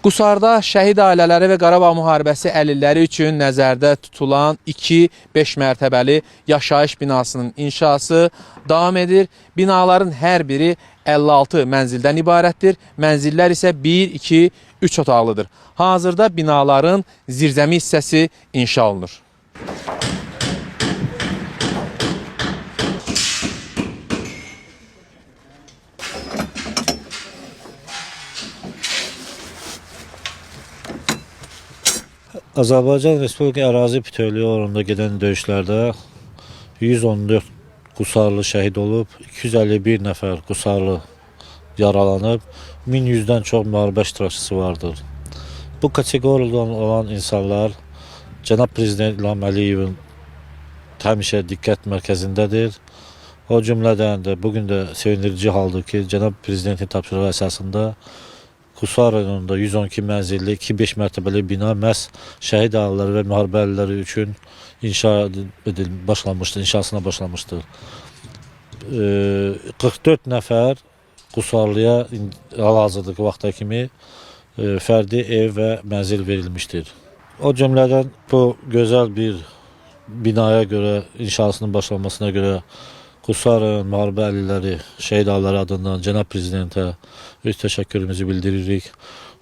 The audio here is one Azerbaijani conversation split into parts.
Qusarda şəhid ailələri və Qarabağ müharibəsi əlilləri üçün nəzərdə tutulan 2-5 mərtəbəli yaşayış binasının inşası davam edir. Binaların hər biri 56 mənzildən ibarətdir. Mənzillər isə 1, 2, 3 otaqlıdır. Hazırda binaların zirzəmi hissəsi inşa olunur. Azərbaycan Respublika ərazi bütövlüyü uğrunda gedən döyüşlərdə 114 Qusarlı şəhid olub, 251 nəfər Qusarlı yaralanıb, 1100-dən çox müharibə iştirakçısı vardır. Bu kateqoriyadan olan insanlar Cənab Prezident İlham Əliyevin həmişə diqqət mərkəzindədir. O cümlədən də bugün də sevindirici haldır ki, Cənab Prezidentin tapşırığı əsasında Qusar rayonunda 112 mənzilli 2-5 mərtəbəli bina məhz şəhid ailələri və müharibə əlilləri üçün inşasına başlamışdır. 44 nəfər Qusarlıya hal-hazırdakı vaxta kimi fərdi ev və mənzil verilmişdir. O cümlədən bu gözəl bir binaya görə, inşasının başlanmasına görə Qusar rayon müharibə əlilləri, şəhid ailələri adından Cənab Prezidentə öz təşəkkürümüzü bildiririk.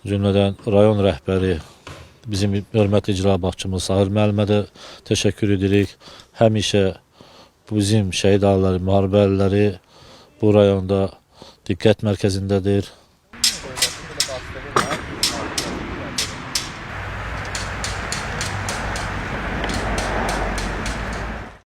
Cümlədən rayon rəhbəri, bizim hörmətli icra başçımız Sahir müəllimə də təşəkkür edirik. Həmişə bizim şəhid ailələri, müharibə əlilləri bu rayonda diqqət mərkəzindədir.